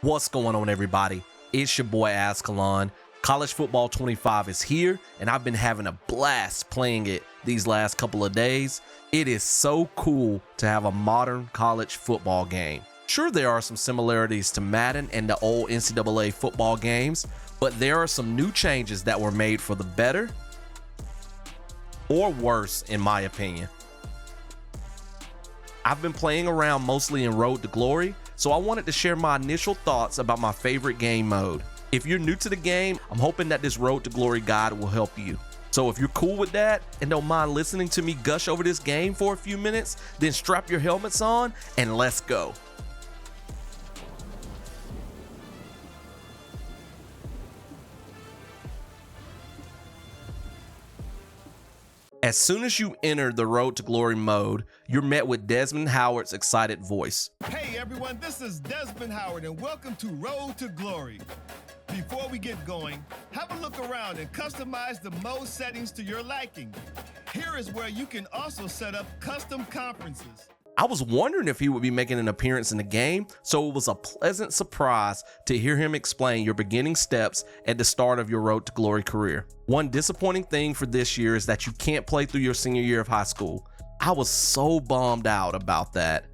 What's going on, everybody? It's your boy Azkhalon. College Football 25 is here, and I've been having a blast playing it these last couple of days. It is so cool to have a modern college football game. Sure, there are some similarities to Madden and the old NCAA football games, but there are some new changes that were made for the better or worse, in my opinion. I've been playing around mostly in Road to Glory, so I wanted to share my initial thoughts about my favorite game mode. If you're new to the game, I'm hoping that this Road to Glory guide will help you. So if you're cool with that and don't mind listening to me gush over this game for a few minutes, then strap your helmets on and let's go. As soon as you enter the Road to Glory mode, you're met with Desmond Howard's excited voice. Hey everyone, this is Desmond Howard and welcome to Road to Glory. Before we get going, have a look around and customize the mode settings to your liking. Here is where you can also set up custom conferences. I was wondering if he would be making an appearance in the game, so it was a pleasant surprise to hear him explain your beginning steps at the start of your Road to Glory career. One disappointing thing for this year is that you can't play through your senior year of high school. I was so bummed out about that.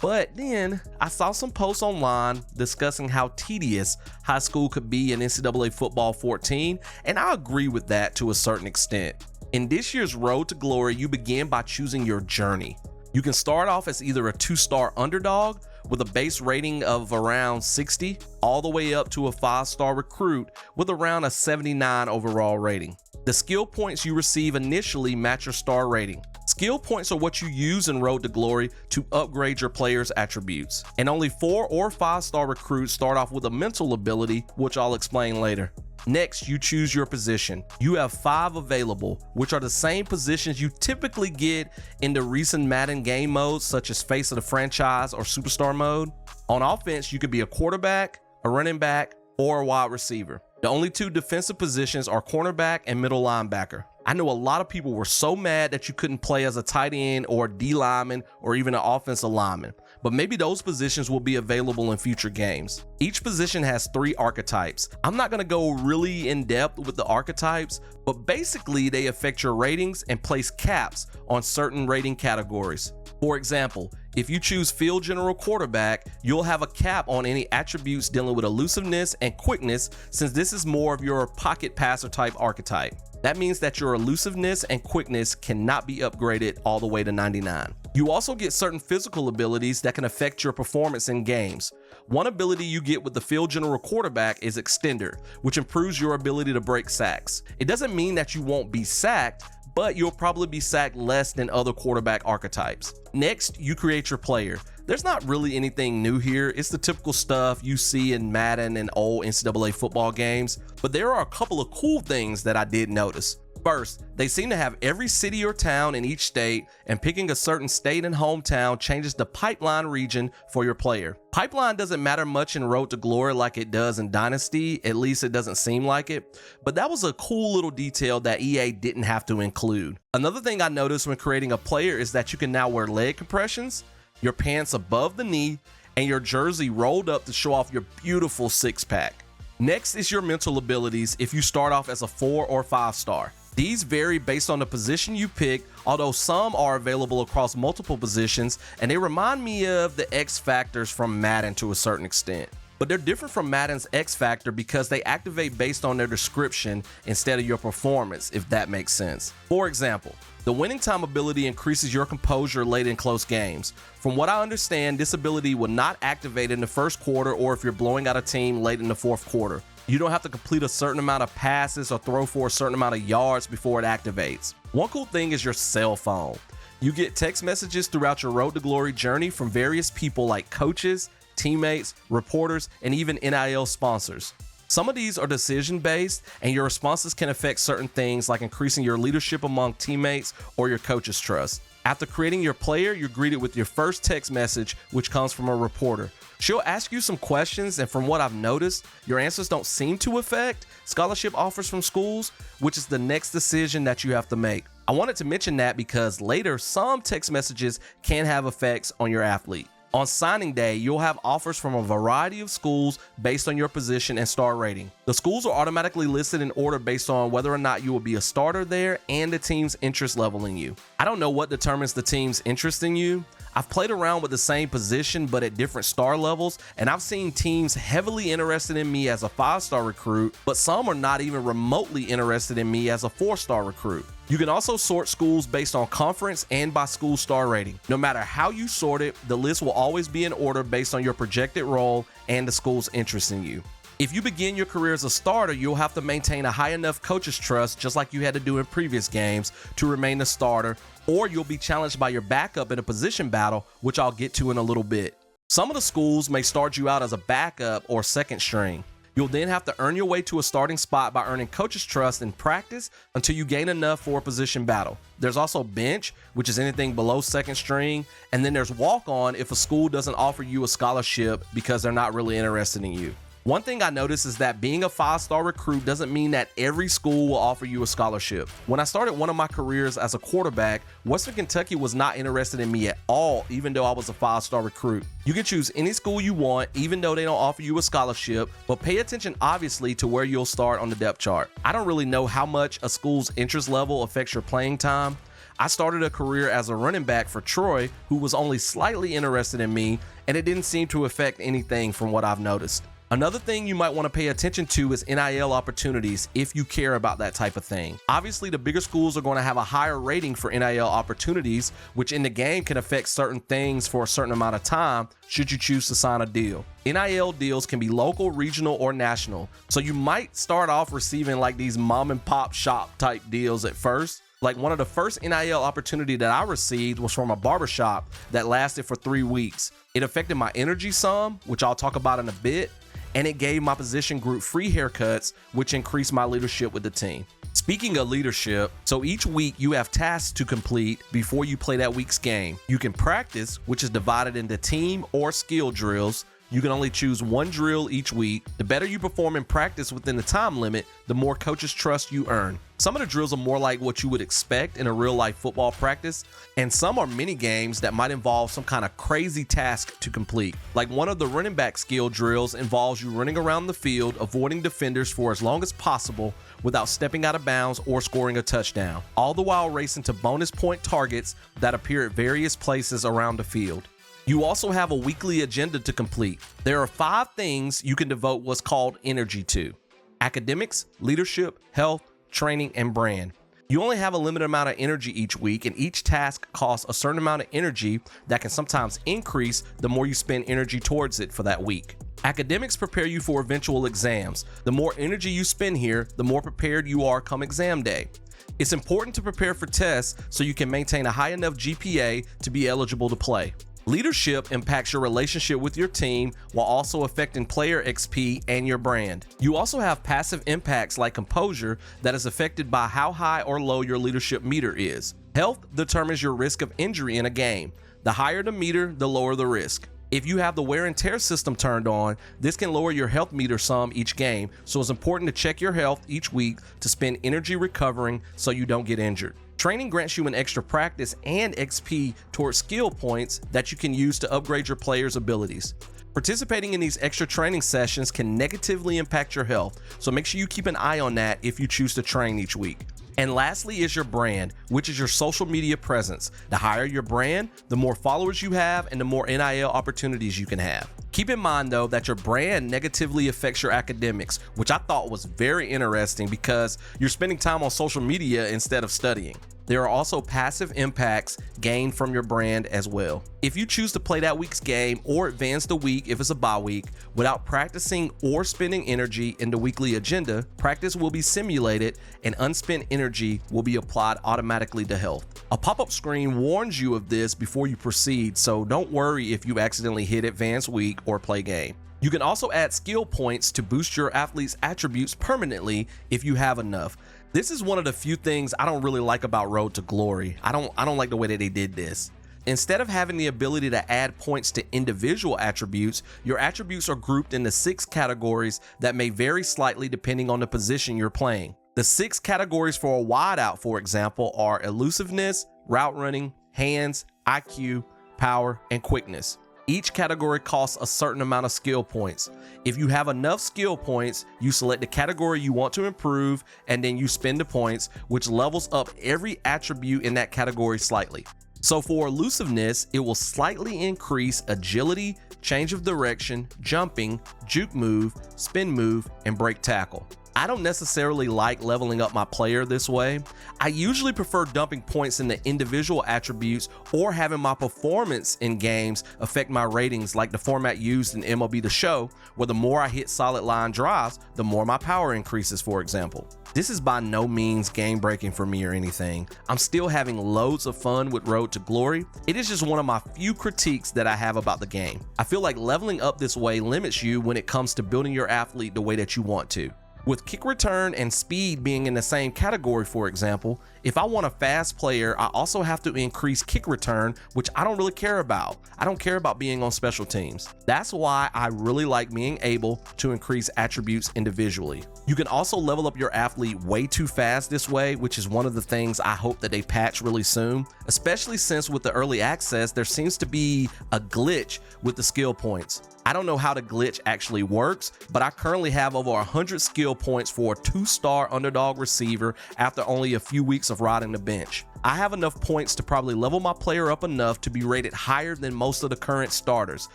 But then I saw some posts online discussing how tedious high school could be in NCAA Football 14, and I agree with that to a certain extent. In this year's Road to Glory, you begin by choosing your journey. You can start off as either a 2-star underdog with a base rating of around 60, all the way up to a 5-star recruit with around a 79 overall rating. The skill points you receive initially match your star rating. Skill points are what you use in Road to Glory to upgrade your player's attributes. And only 4 or 5-star recruits start off with a mental ability, which I'll explain later. Next, you choose your position. You have 5 available, which are the same positions you typically get in the recent Madden game modes, such as Face of the Franchise or Superstar mode. On offense, you could be a quarterback, a running back, or a wide receiver. The only 2 defensive positions are cornerback and middle linebacker. I know a lot of people were so mad that you couldn't play as a tight end or a D lineman or even an offensive lineman, but maybe those positions will be available in future games. Each position has 3 archetypes. I'm not going to go really in depth with the archetypes, but basically they affect your ratings and place caps on certain rating categories. For example, if you choose field general quarterback, you'll have a cap on any attributes dealing with elusiveness and quickness, since this is more of your pocket passer type archetype. That means that your elusiveness and quickness cannot be upgraded all the way to 99. You also get certain physical abilities that can affect your performance in games. One ability you get with the field general quarterback is Extender, which improves your ability to break sacks. It doesn't mean that you won't be sacked, but you'll probably be sacked less than other quarterback archetypes. Next, you create your player. There's not really anything new here. It's the typical stuff you see in Madden and old NCAA football games, but there are a couple of cool things that I did notice. First, they seem to have every city or town in each state, and picking a certain state and hometown changes the pipeline region for your player. Pipeline doesn't matter much in Road to Glory like it does in Dynasty, at least it doesn't seem like it, but that was a cool little detail that EA didn't have to include. Another thing I noticed when creating a player is that you can now wear leg compressions, your pants above the knee, and your jersey rolled up to show off your beautiful 6-pack. Next is your mental abilities if you start off as a 4 or 5-star. These vary based on the position you pick, although some are available across multiple positions, and they remind me of the X Factors from Madden to a certain extent. But they're different from Madden's X Factor because they activate based on their description instead of your performance, if that makes sense. For example, the winning time ability increases your composure late in close games. From what I understand, this ability will not activate in the first quarter or if you're blowing out a team late in the fourth quarter. You don't have to complete a certain amount of passes or throw for a certain amount of yards before it activates. One cool thing is your cell phone. You get text messages throughout your Road to Glory journey from various people like coaches, teammates, reporters, and even NIL sponsors. Some of these are decision-based, and your responses can affect certain things like increasing your leadership among teammates or your coach's trust. After creating your player, you're greeted with your first text message, which comes from a reporter. She'll ask you some questions, and from what I've noticed, your answers don't seem to affect scholarship offers from schools, which is the next decision that you have to make. I wanted to mention that because later, some text messages can have effects on your athlete. On signing day, you'll have offers from a variety of schools based on your position and star rating. The schools are automatically listed in order based on whether or not you will be a starter there and the team's interest level in you. I don't know what determines the team's interest in you. I've played around with the same position but at different star levels, and I've seen teams heavily interested in me as a 5-star recruit, but some are not even remotely interested in me as a 4-star recruit. You can also sort schools based on conference and by school star rating. No matter how you sort it, the list will always be in order based on your projected role and the school's interest in you. If you begin your career as a starter, you'll have to maintain a high enough coach's trust, just like you had to do in previous games, to remain a starter, or you'll be challenged by your backup in a position battle, which I'll get to in a little bit. Some of the schools may start you out as a backup or second string. You'll then have to earn your way to a starting spot by earning coach's trust in practice until you gain enough for a position battle. There's also bench, which is anything below second string, and then there's walk-on if a school doesn't offer you a scholarship because they're not really interested in you. One thing I noticed is that being a 5-star recruit doesn't mean that every school will offer you a scholarship. When I started one of my careers as a quarterback, Western Kentucky was not interested in me at all, even though I was a 5-star recruit. You can choose any school you want, even though they don't offer you a scholarship, but pay attention obviously to where you'll start on the depth chart. I don't really know how much a school's interest level affects your playing time. I started a career as a running back for Troy, who was only slightly interested in me, and it didn't seem to affect anything from what I've noticed. Another thing you might want to pay attention to is NIL opportunities if you care about that type of thing. Obviously, the bigger schools are going to have a higher rating for NIL opportunities, which in the game can affect certain things for a certain amount of time should you choose to sign a deal. NIL deals can be local, regional, or national, so you might start off receiving like these mom and pop shop type deals at first. Like one of the first NIL opportunity that I received was from a barbershop that lasted for 3 weeks. It affected my energy some, which I'll talk about in a bit, and it gave my position group free haircuts, which increased my leadership with the team. Speaking of leadership, so each week you have tasks to complete before you play that week's game. You can practice, which is divided into team or skill drills. You can only choose one drill each week. The better you perform in practice within the time limit, the more coaches' trust you earn. Some of the drills are more like what you would expect in a real-life football practice, and some are mini games that might involve some kind of crazy task to complete. Like one of the running back skill drills involves you running around the field, avoiding defenders for as long as possible without stepping out of bounds or scoring a touchdown, all the while racing to bonus point targets that appear at various places around the field. You also have a weekly agenda to complete. There are 5 things you can devote what's called energy to: academics, leadership, health, training, and brand. You only have a limited amount of energy each week, and each task costs a certain amount of energy that can sometimes increase the more you spend energy towards it for that week. Academics prepare you for eventual exams. The more energy you spend here, the more prepared you are come exam day. It's important to prepare for tests so you can maintain a high enough GPA to be eligible to play. Leadership impacts your relationship with your team while also affecting player XP and your brand. You also have passive impacts like composure that is affected by how high or low your leadership meter is. Health determines your risk of injury in a game. The higher the meter, the lower the risk. If you have the wear and tear system turned on, this can lower your health meter some each game, so it's important to check your health each week to spend energy recovering so you don't get injured. Training grants you an extra practice and XP towards skill points that you can use to upgrade your players' abilities. Participating in these extra training sessions can negatively impact your health, so make sure you keep an eye on that if you choose to train each week. And lastly is your brand, which is your social media presence. The higher your brand, the more followers you have and the more NIL opportunities you can have. Keep in mind though that your brand negatively affects your academics, which I thought was very interesting because you're spending time on social media instead of studying. There are also passive impacts gained from your brand as well. If you choose to play that week's game or advance the week if it's a bye week without practicing or spending energy in the weekly agenda, practice will be simulated and unspent energy will be applied automatically to health. A pop-up screen warns you of this before you proceed, so don't worry if you accidentally hit advance week or play game. You can also add skill points to boost your athlete's attributes permanently if you have enough. This is one of the few things I don't really like about Road to Glory. I don't like the way that they did this. Instead of having the ability to add points to individual attributes, your attributes are grouped into 6 categories that may vary slightly depending on the position you're playing. The 6 categories for a wideout, for example, are elusiveness, route running, hands, IQ, power, and quickness. Each category costs a certain amount of skill points. If you have enough skill points, you select the category you want to improve, and then you spend the points, which levels up every attribute in that category slightly. So for elusiveness, it will slightly increase agility, change of direction, jumping, juke move, spin move, and break tackle. I don't necessarily like leveling up my player this way. I usually prefer dumping points in the individual attributes or having my performance in games affect my ratings, like the format used in MLB The Show, where the more I hit solid line drives, the more my power increases, for example. This is by no means game breaking for me or anything. I'm still having loads of fun with Road to Glory. It is just one of my few critiques that I have about the game. I feel like leveling up this way limits you when it comes to building your athlete the way that you want to. With kick return and speed being in the same category, for example, if I want a fast player, I also have to increase kick return, which I don't really care about. I don't care about being on special teams. That's why I really like being able to increase attributes individually. You can also level up your athlete way too fast this way, which is one of the things I hope that they patch really soon, especially since with the early access, there seems to be a glitch with the skill points. I don't know how the glitch actually works, but I currently have over 100 skill points for a 2-star underdog receiver after only a few weeks of riding the bench. I have enough points to probably level my player up enough to be rated higher than most of the current starters.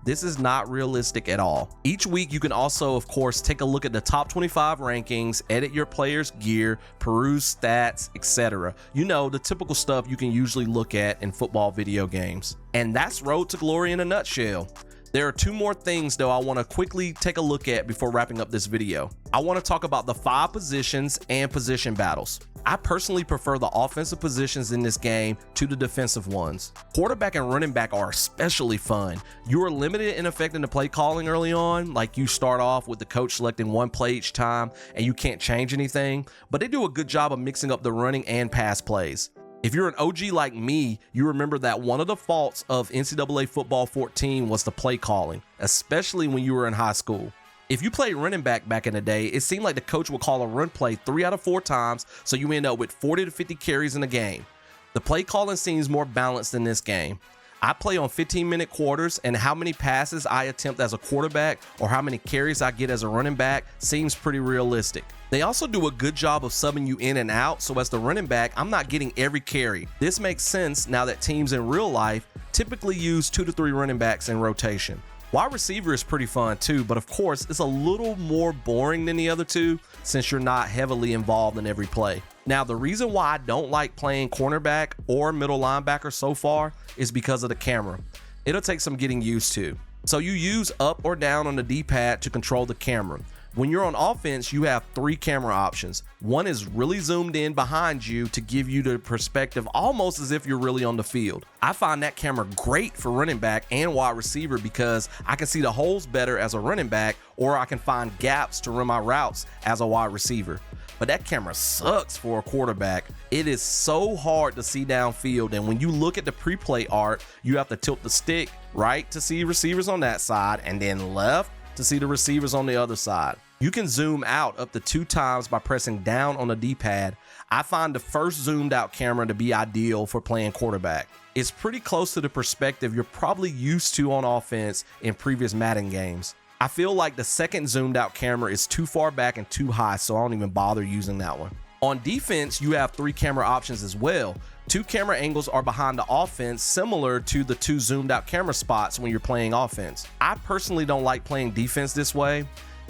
This is not realistic at all. Each week you can also, of course, take a look at the top 25 rankings, edit your player's gear, peruse stats, etc. You know, the typical stuff you can usually look at in football video games. And that's Road to Glory in a nutshell. There are two more things though I want to quickly take a look at before wrapping up this video. I want to talk about the 5 positions and position battles. I personally prefer the offensive positions in this game to the defensive ones. Quarterback and running back are especially fun. You are limited in affecting the play calling early on, like you start off with the coach selecting one play each time and you can't change anything, but they do a good job of mixing up the running and pass plays. If you're an OG like me, you remember that one of the faults of NCAA Football 14 was the play calling, especially when you were in high school. If you played running back in the day, it seemed like the coach would call a run play 3 out of 4 times, so you end up with 40 to 50 carries in a game. The play calling seems more balanced in this game. I play on 15-minute quarters, and how many passes I attempt as a quarterback or how many carries I get as a running back seems pretty realistic. They also do a good job of subbing you in and out, so as the running back, I'm not getting every carry. This makes sense now that teams in real life typically use 2 to 3 running backs in rotation. Wide receiver is pretty fun too, but of course it's a little more boring than the other two since you're not heavily involved in every play. Now, the reason why I don't like playing cornerback or middle linebacker so far is because of the camera. It'll take some getting used to. So you use up or down on the D-pad to control the camera. When you're on offense, you have 3 camera options. One is really zoomed in behind you to give you the perspective almost as if you're really on the field. I find that camera great for running back and wide receiver because I can see the holes better as a running back, or I can find gaps to run my routes as a wide receiver. But that camera sucks for a quarterback. It is so hard to see downfield, and when you look at the pre-play art, you have to tilt the stick right to see receivers on that side and then left to see the receivers on the other side. You can zoom out up to 2 times by pressing down on the D-pad. I find the first zoomed out camera to be ideal for playing quarterback. It's pretty close to the perspective you're probably used to on offense in previous Madden games. I feel like the second zoomed out camera is too far back and too high, so I don't even bother using that one. On defense, you have 3 camera options as well. 2 camera angles are behind the offense, similar to the 2 zoomed out camera spots when you're playing offense. I personally don't like playing defense this way.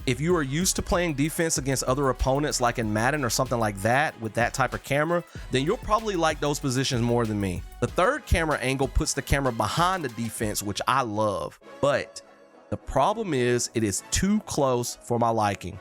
If you are used to playing defense against other opponents like in Madden or something like that with that type of camera, then you'll probably like those positions more than me. The 3rd camera angle puts the camera behind the defense, which I love, but the problem is it is too close for my liking.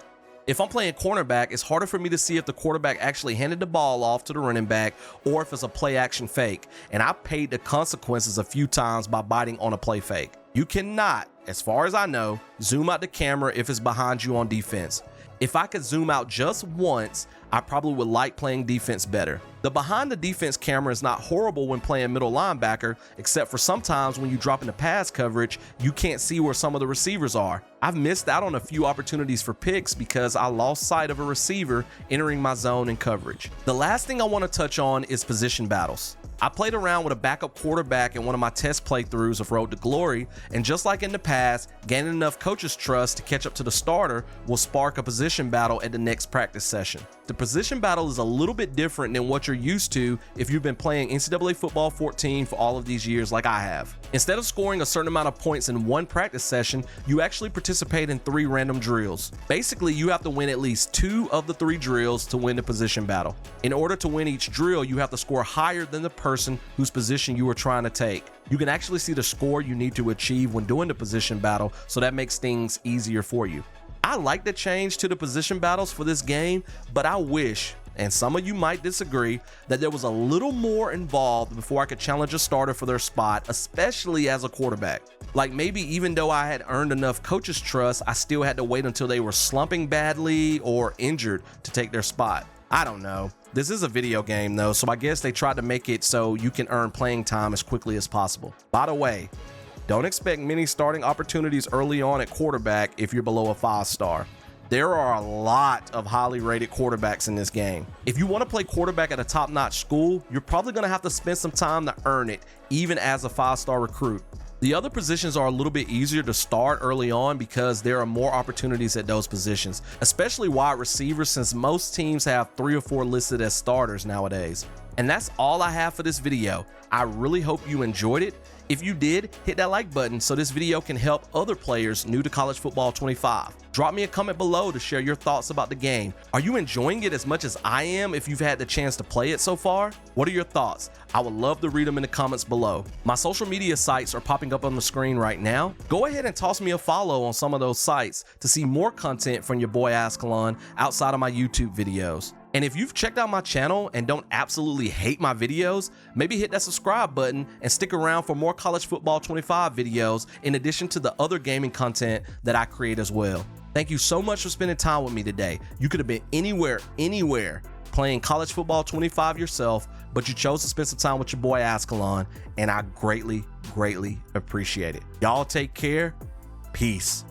If I'm playing cornerback, it's harder for me to see if the quarterback actually handed the ball off to the running back or if it's a play action fake, and I paid the consequences a few times by biting on a play fake. You cannot, as far as I know, zoom out the camera if it's behind you on defense. If I could zoom out just once, I probably would like playing defense better. The behind the defense camera is not horrible when playing middle linebacker, except for sometimes when you drop into pass coverage, you can't see where some of the receivers are. I've missed out on a few opportunities for picks because I lost sight of a receiver entering my zone in coverage. The last thing I want to touch on is position battles. I played around with a backup quarterback in one of my test playthroughs of Road to Glory, and just like in the past, gaining enough coach's trust to catch up to the starter will spark a position battle at the next practice session. The position battle is a little bit different than what you're used to if you've been playing NCAA Football 14 for all of these years like I have. Instead of scoring a certain amount of points in one practice session, you actually participate in 3 random drills. Basically, you have to win at least 2 of the 3 drills to win the position battle. In order to win each drill, you have to score higher than the person whose position you are trying to take. You can actually see the score you need to achieve when doing the position battle, so that makes things easier for you. I like the change to the position battles for this game, but I wish, and some of you might disagree, that there was a little more involved before I could challenge a starter for their spot, especially as a quarterback. Like maybe even though I had earned enough coach's trust, I still had to wait until they were slumping badly or injured to take their spot. I don't know. This is a video game though, so I guess they tried to make it so you can earn playing time as quickly as possible. By the way, don't expect many starting opportunities early on at quarterback if you're below a 5-star. There are a lot of highly rated quarterbacks in this game. If you want to play quarterback at a top-notch school, you're probably going to have to spend some time to earn it, even as a 5-star recruit. The other positions are a little bit easier to start early on because there are more opportunities at those positions, especially wide receivers, since most teams have 3 or 4 listed as starters nowadays. And that's all I have for this video. I really hope you enjoyed it. If you did, hit that like button so this video can help other players new to college football 25. Drop me a comment below to share your thoughts about the game. Are you enjoying it as much as I am if you've had the chance to play it so far? What are your thoughts? I would love to read them in the comments below. My social media sites are popping up on the screen right now. Go ahead and toss me a follow on some of those sites to see more content from your boy Azkhalon outside of my YouTube videos. And if you've checked out my channel and don't absolutely hate my videos, maybe hit that subscribe button and stick around for more college football 25 videos in addition to the other gaming content that I create as well. Thank you so much for spending time with me today. You could have been anywhere playing college football 25 yourself, but you chose to spend some time with your boy Azkhalon, and I greatly appreciate it. Y'all take care. Peace.